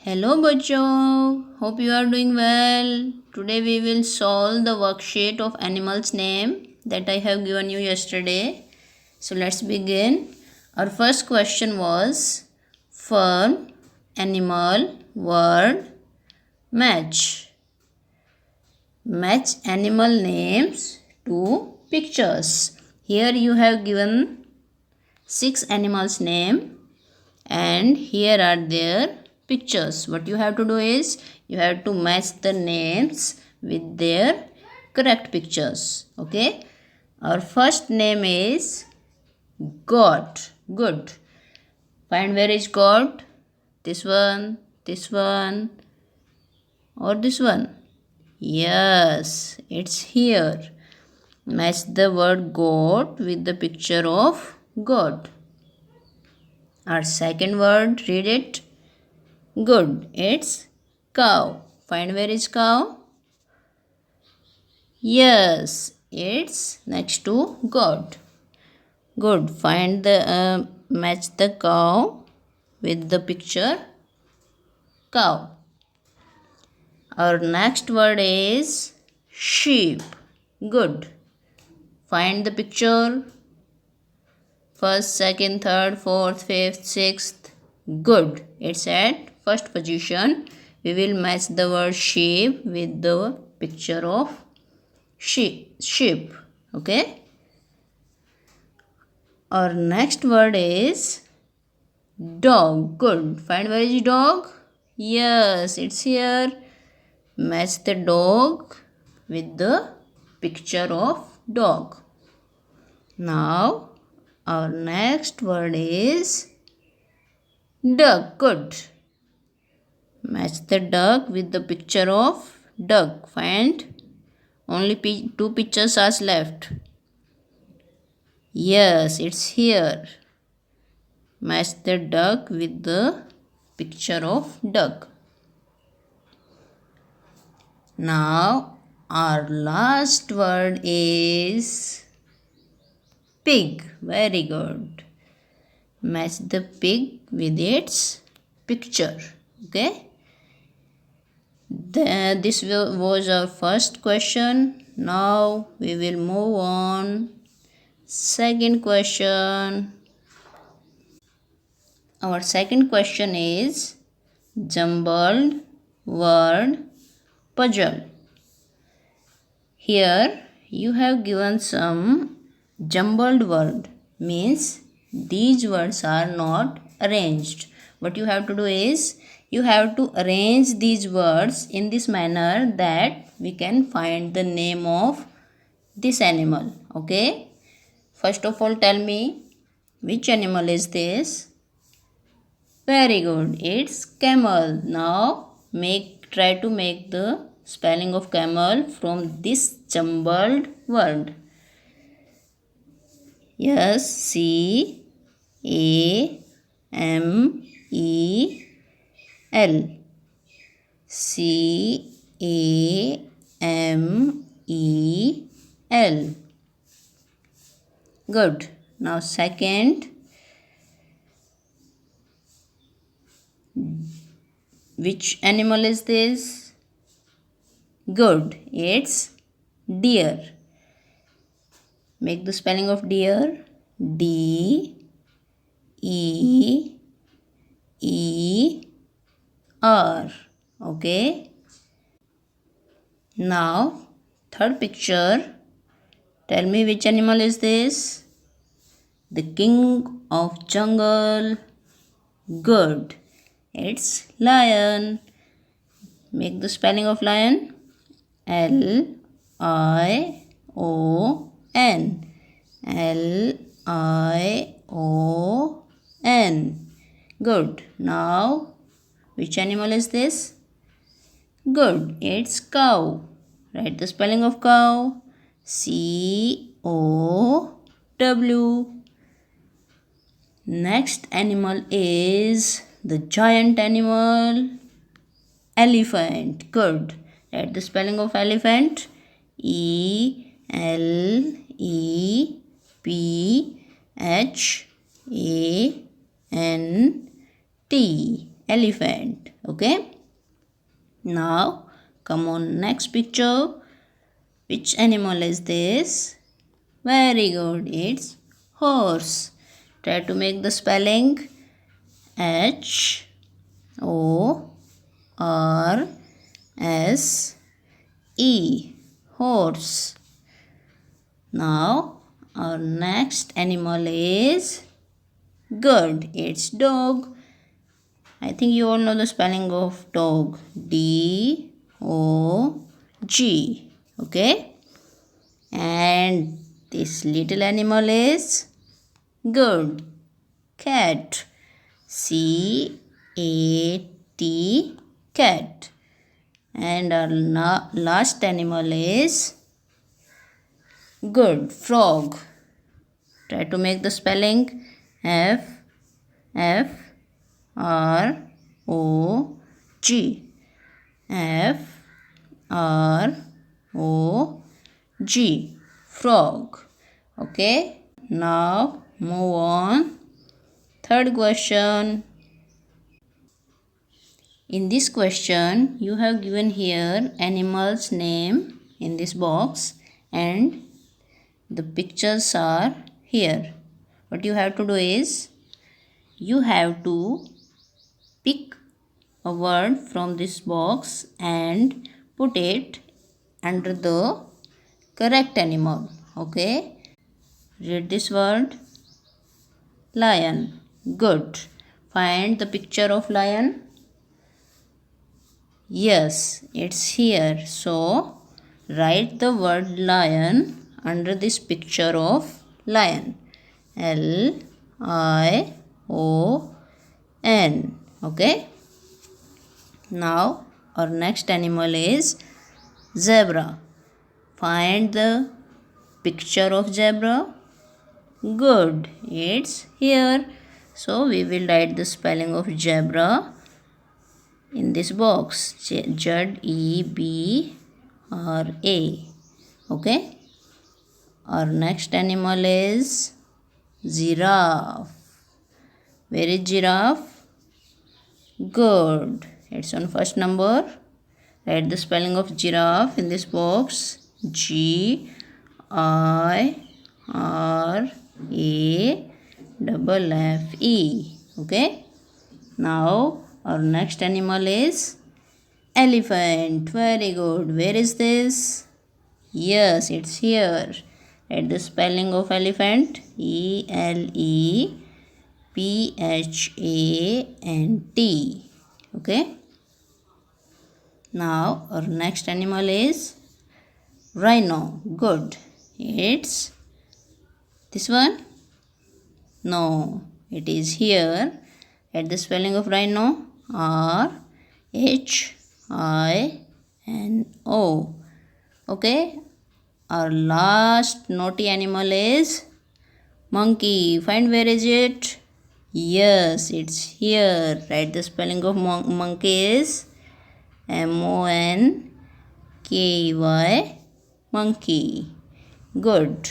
Hello बच्चों, hope you are doing well. Today we will solve the worksheet of animals name that I have given you yesterday. So let's begin. Our first question was firm, animal, word, match. Match animal names to pictures. Here you have given 6 animals name and here are their pictures. What you have to do is you have to match the names with their correct pictures. Okay, our first name is goat. Good. Find where is goat. This one, or this one. Yes, it's here. Match the word goat with the picture of goat. Our second word, read it. Good. It's cow. Find where is cow? Yes, it's next to goat. Good. Find the match the cow with the picture cow. Our next word is sheep. Good. Find the picture. First, second, third, fourth, fifth, sixth. Good. It's at first position. We will match the word sheep with the picture of sheep. Okay. Our next word is dog. Good. Find where is dog? Yes, it's here. Match the dog with the picture of dog. Now, our next word is duck. Good. Match the duck with the picture of duck. Find only 2 pictures are left. Yes, it's here. Match the duck with the picture of duck. Now, our last word is pig. Very good. Match the pig with its picture. Okay. This was our first question. Now we will move on. Second question. Our second question is jumbled word puzzle. Here you have given some jumbled word, means these words are not arranged. What you have to do is you have to arrange these words in this manner that we can find the name of this animal. Okay, first of all tell me which animal is this. Very good, it's camel. Now try to make the spelling of camel from this jumbled word. Yes, C-A-M-E-L. C-A-M-E-L. Good. Now second. Which animal is this? Good. It's deer. Make the spelling of deer. D-E-E-R. Okay. Now, third picture. Tell me which animal is this? The king of jungle. Good. It's lion. Make the spelling of lion. L-I-O-N. L-I-O-N. Good. Now, which animal is this? Good. It's cow. Write the spelling of cow. C-O-W. Next animal is the giant animal, elephant. Good. Write the spelling of elephant. E-L-E-P-H-A-N-T. Elephant. Okay. Now come on next picture. Which animal is this? Very good. It's horse. Try to make the spelling. Horse. Horse. Now our next animal is good. It's dog. I think you all know the spelling of dog. D-O-G. Okay. And this little animal is good. Cat. C-A-T. Cat. And our last animal is good. Frog. Try to make the spelling. F-R-O-G. F-R-O-G. Frog. Okay. Now move on. Third question. In this question, you have given here animal's name in this box and the pictures are here. What you have to do is, you have to pick a word from this box and put it under the correct animal. Okay. Read this word. Lion. Good. Find the picture of lion. Yes, it's here. So, write the word lion under this picture of lion. L-I-O-N. Okay. Now, our next animal is zebra. Find the picture of zebra. Good. It's here. So, we will write the spelling of zebra in this box. Z-E-B-R-A. Okay. Our next animal is giraffe. Where is giraffe? Good. It's on first number. Write the spelling of giraffe in this box. G-I-R-A-F-F-E. Okay. Now our next animal is elephant. Very good. Where is this? Yes, it's here. Write the spelling of elephant. E-L-E-P-H-A-N-T. Okay. Now our next animal is rhino. Good. It's this one? No, it is here. At the spelling of rhino. R-H-I-N-O. Okay. Our last naughty animal is monkey. Find where is it? Yes, it's here. Write the spelling of monkey is M-O-N-K-E-Y. Monkey. Good.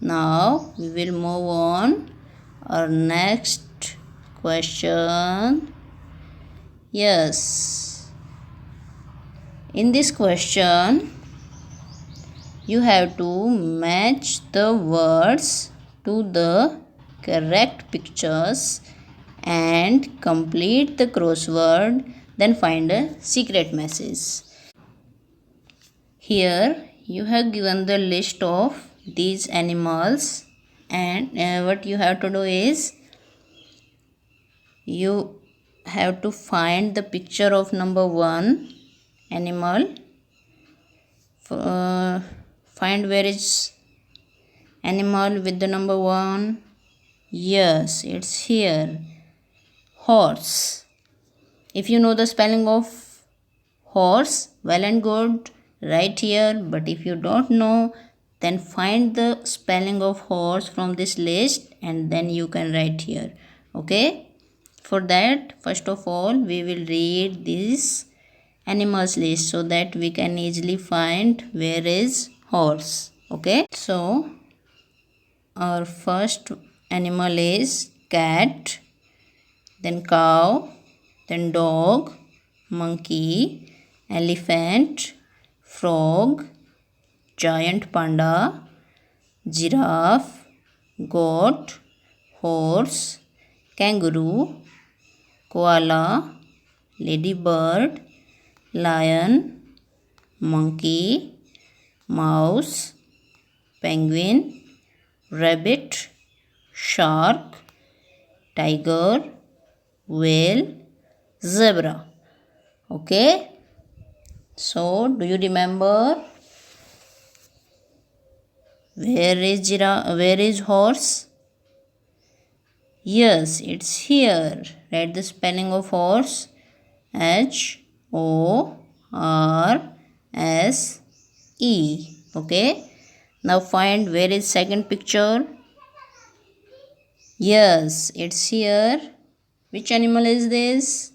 Now we will move on. Our next question. Yes. In this question, you have to match the words to the correct pictures and complete the crossword, then find a secret message. Here you have given the list of these animals, and what you have to do is, you have to find the picture of number 1 animal. Find where is animal with the number 1. Yes, it's here. Horse. If you know the spelling of horse, well and good, right here. But if you don't know, then find the spelling of horse from this list and then you can write here. Okay. For that, first of all, we will read this animals list so that we can easily find where is horse. Okay. So, our first animal is cat, then cow, then dog, monkey, elephant, frog, giant panda, giraffe, goat, horse, kangaroo, koala, ladybird, lion, monkey, mouse, penguin, rabbit, shark, tiger, whale, zebra. Okay, so do you remember where is horse? Yes, it's here. Write the spelling of horse. HORSE. Okay, now find where is second picture. Yes, it's here. Which animal is this?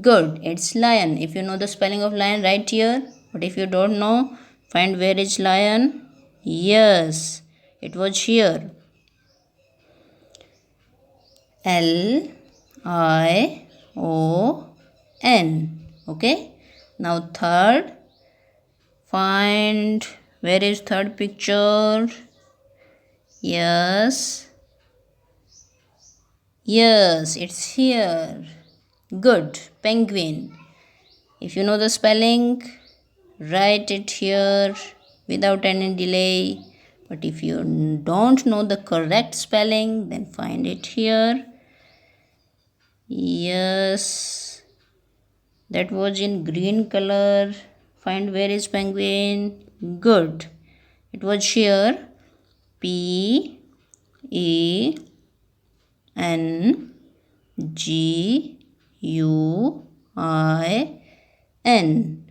Good, it's lion. If you know the spelling of lion, write here. But if you don't know, find where is lion. Yes, it was here. LION. Okay, now third. Find where is third picture. Yes, it's here. Good, penguin. If you know the spelling, write it here without any delay. But if you don't know the correct spelling, then find it here. Yes, that was in green color. Find where is penguin. Good, it was here. PENGUIN.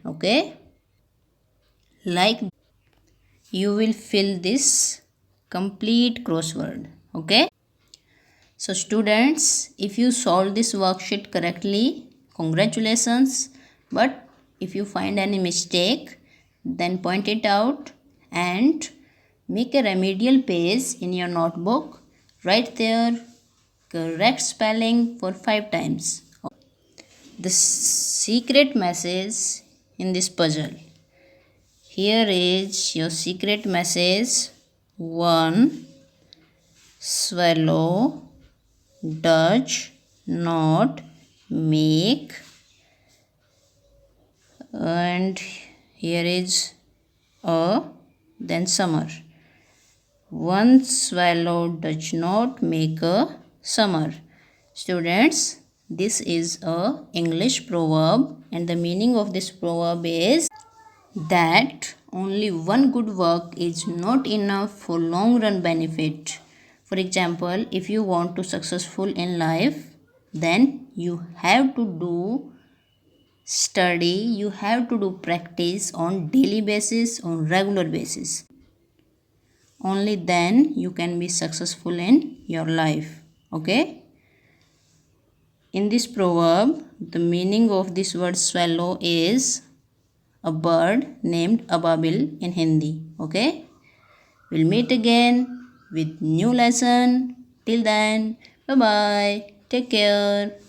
Okay, like you will fill this complete crossword. Okay, so students, if you solve this worksheet correctly, congratulations. But if you find any mistake, then point it out and make a remedial page in your notebook. Write there correct spelling for 5 times. The secret message in this puzzle. Here is your secret message. 1. Swallow does not make, and here is then summer. 1 swallow does not make a summer. Students, this is a English proverb, and the meaning of this proverb is that only one good work is not enough for long run benefit. For example, if you want to successful in life, then you have to do study, you have to do practice on daily basis, on regular basis. Only then you can be successful in your life. Okay, in this proverb, the meaning of this word swallow is a bird named Ababil in Hindi. Okay, we'll meet again with new lesson. Till then, bye bye, take care.